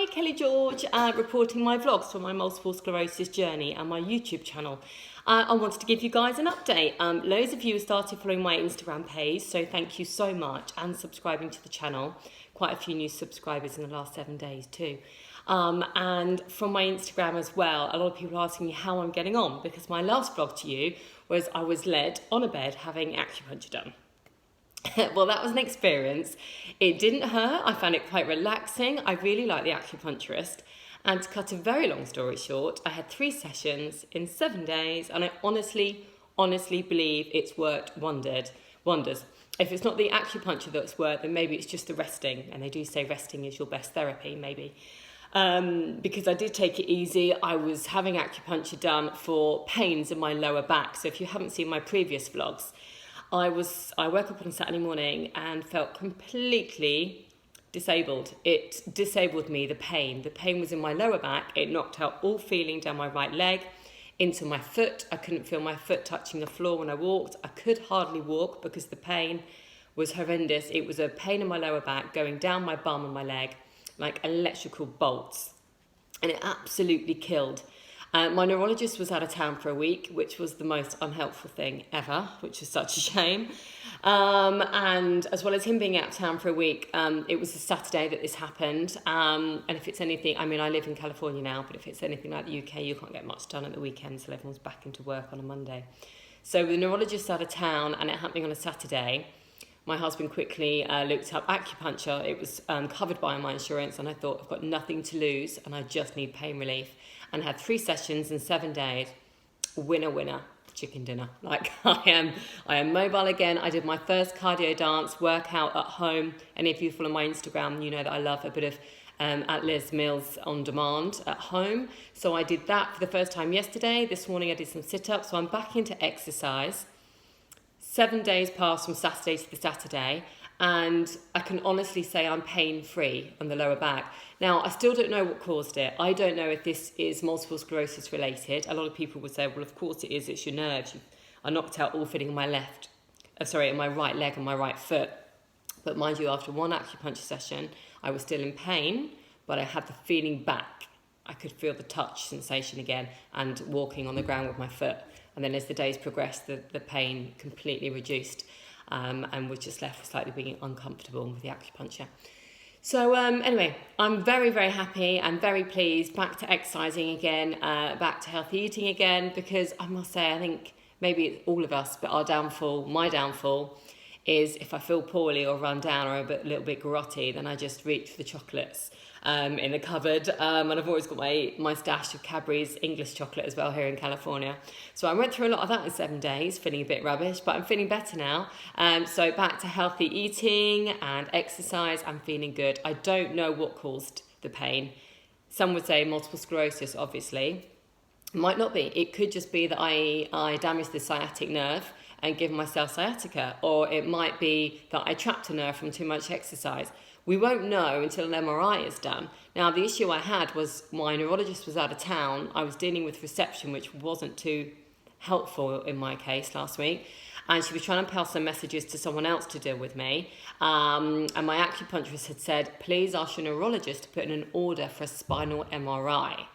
Hi, Kelly George, reporting my vlogs for my multiple sclerosis journey and my YouTube channel. I wanted to give you guys an update. Loads of you have started following my Instagram page, so thank you so much, and subscribing to the channel. Quite a few new subscribers in the last 7 days too. And from my Instagram as well, a lot of people are asking me how I'm getting on, because my last vlog to you was I was led on a bed having acupuncture done. Well, that was an experience. It didn't hurt. I found it quite relaxing. I really like the acupuncturist. And to cut a very long story short, I had 3 sessions in 7 days, and I honestly believe it's worked wonders. If it's not the acupuncture that's worked, then maybe it's just the resting. And they do say resting is your best therapy, maybe. Because I did take it easy. I was having acupuncture done for pains in my lower back. So if you haven't seen my previous vlogs, I woke up on Saturday morning and felt completely disabled. It disabled me, the pain. The pain was in my lower back. It knocked out all feeling down my right leg, into my foot. I couldn't feel my foot touching the floor when I walked. I could hardly walk because the pain was horrendous. It was a pain in my lower back going down my bum and my leg like electrical bolts. And it absolutely killed. My neurologist was out of town for a week, which was the most unhelpful thing ever, which is such a shame. And as well as him being out of town for a week, it was a Saturday that this happened. And if it's anything, I mean, I live in California now, but if it's anything like the UK, you can't get much done at the weekend, so everyone's back into work on a Monday. So the neurologist out of town, and it happening on a Saturday, my husband quickly looked up acupuncture. It was covered by my insurance, and I thought, I've got nothing to lose, and I just need pain relief. And had 3 sessions in 7 days. Winner, chicken dinner. Like, I am mobile again. I did my first cardio dance workout at home. And if you follow my Instagram, you know that I love a bit of at Les Mills on demand at home. So I did that for the first time yesterday. This morning I did some sit-ups. So I'm back into exercise. 7 days passed from Saturday to the Saturday, and I can honestly say I'm pain-free on the lower back. Now, I still don't know what caused it. I don't know if this is multiple sclerosis related. A lot of people would say, well, of course it is, it's your nerves. I knocked out all feeling in my in my right leg and my right foot. But mind you, after 1 acupuncture session, I was still in pain, but I had the feeling back. I could feel the touch sensation again and walking on the ground with my foot. And then as the days progressed, the pain completely reduced, and was just left with slightly being uncomfortable with the acupuncture. So anyway, I'm very, very happy and very pleased, back to exercising again, back to healthy eating again, because I must say, I think maybe it's all of us, but my downfall is if I feel poorly or run down or a little bit grotty, then I just reach for the chocolates in the cupboard. And I've always got my stash of Cadbury's English chocolate as well here in California. So I went through a lot of that in 7 days, feeling a bit rubbish, but I'm feeling better now. So back to healthy eating and exercise, I'm feeling good. I don't know what caused the pain. Some would say multiple sclerosis, obviously. Might not be. It could just be that I damaged the sciatic nerve and given myself sciatica, or it might be that I trapped a nerve from too much exercise. We won't know until an MRI is done. Now, the issue I had was my neurologist was out of town. I was dealing with reception, which wasn't too helpful in my case last week. And she was trying to pass some messages to someone else to deal with me. And my acupuncturist had said, please ask your neurologist to put in an order for a spinal MRI.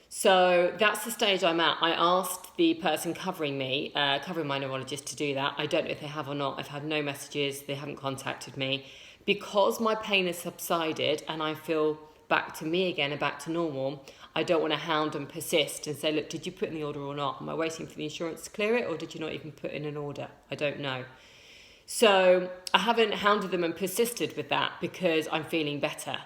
So that's the stage I'm at. I asked the person covering my neurologist to do that. I don't know if they have or not. I've had no messages. They haven't contacted me. Because my pain has subsided and I feel back to me again and back to normal, I don't want to hound and persist and say, look, did you put in the order or not? Am I waiting for the insurance to clear it, or did you not even put in an order? I don't know. So I haven't hounded them and persisted with that because I'm feeling better.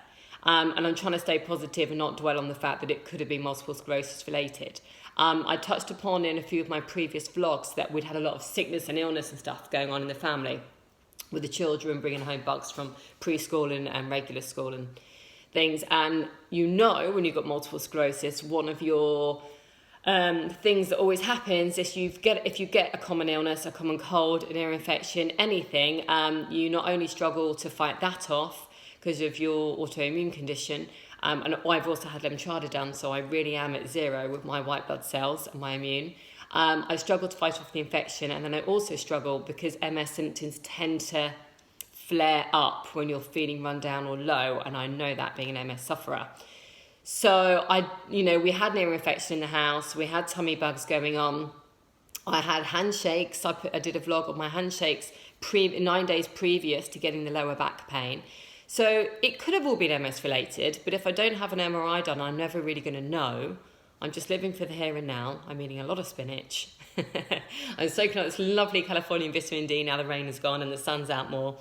And I'm trying to stay positive and not dwell on the fact that it could have been multiple sclerosis related. I touched upon in a few of my previous vlogs that we'd had a lot of sickness and illness and stuff going on in the family, with the children bringing home bugs from preschool and regular school and things. And when you've got multiple sclerosis, one of your things that always happens is if you get a common illness, a common cold, an ear infection, anything, you not only struggle to fight that off because of your autoimmune condition, and I've also had lemtrada done, so I really am at 0 with my white blood cells and my immune. I struggle to fight off the infection, and then I also struggle because MS symptoms tend to flare up when you're feeling run down or low, and I know that being an MS sufferer. So we had an ear infection in the house, we had tummy bugs going on, I had handshakes. I did a vlog of my handshakes 9 days previous to getting the lower back pain. So it could have all been MS related, but if I don't have an MRI done, I'm never really going to know. I'm just living for the here and now. I'm eating a lot of spinach. I'm soaking up this lovely Californian vitamin D now the rain is gone and the sun's out more.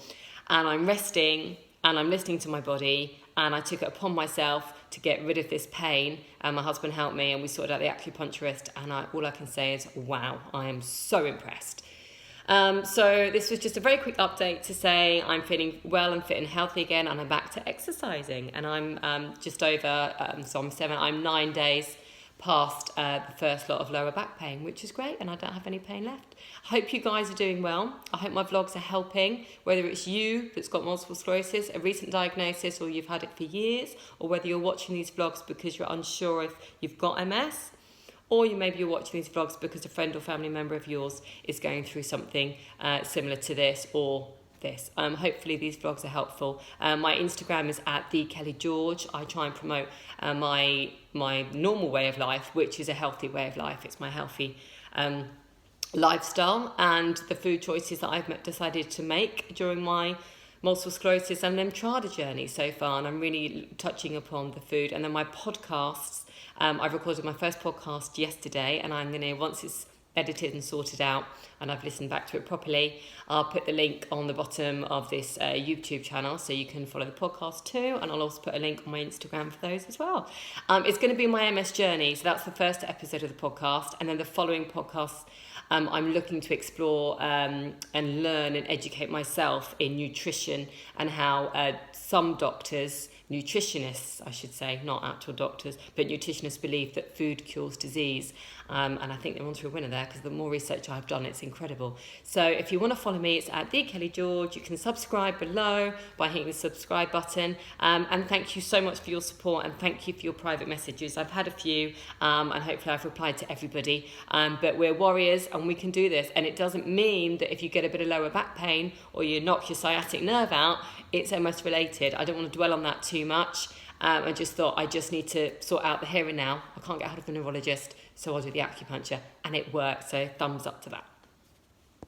And I'm resting and I'm listening to my body, and I took it upon myself to get rid of this pain, and my husband helped me and we sorted out the acupuncturist, and all I can say is, wow, I am so impressed. So this was just a very quick update to say I'm feeling well and fit and healthy again, and I'm back to exercising, and I'm just over, I'm 9 days past the first lot of lower back pain, which is great, and I don't have any pain left. I hope you guys are doing well. I hope my vlogs are helping, whether it's you that's got multiple sclerosis, a recent diagnosis, or you've had it for years, or whether you're watching these vlogs because you're unsure if you've got MS, or maybe you're watching these vlogs because a friend or family member of yours is going through something similar to this or this. Hopefully these vlogs are helpful. My Instagram is @thekellygeorge. I try and promote my normal way of life, which is a healthy way of life. It's my healthy lifestyle and the food choices that I've decided to make during my multiple sclerosis and lemtrada journey so far, and I'm really touching upon the food. And then my podcasts, I recorded my first podcast yesterday, and I'm going to, once it's edited and sorted out and I've listened back to it properly, I'll put the link on the bottom of this YouTube channel so you can follow the podcast too, and I'll also put a link on my Instagram for those as well. It's going to be my MS journey, so that's the first episode of the podcast, and then the following podcasts I'm looking to explore and learn and educate myself in nutrition, and how some doctors, nutritionists I should say, not actual doctors, but nutritionists believe that food cures disease, and I think they're onto a winner there, because the more research I've done, it's incredible. So if you want to follow me, it's @thekellygeorge. You can subscribe below by hitting the subscribe button, and thank you so much for your support, and thank you for your private messages. I've had a few, and hopefully I've replied to everybody, but we're warriors and we can do this. And it doesn't mean that if you get a bit of lower back pain or you knock your sciatic nerve out, it's MS related. I don't want to dwell on that too much. I just thought I just need to sort out the here and now. I can't get hold of a neurologist, so I'll do the acupuncture, and it worked, so thumbs up to that.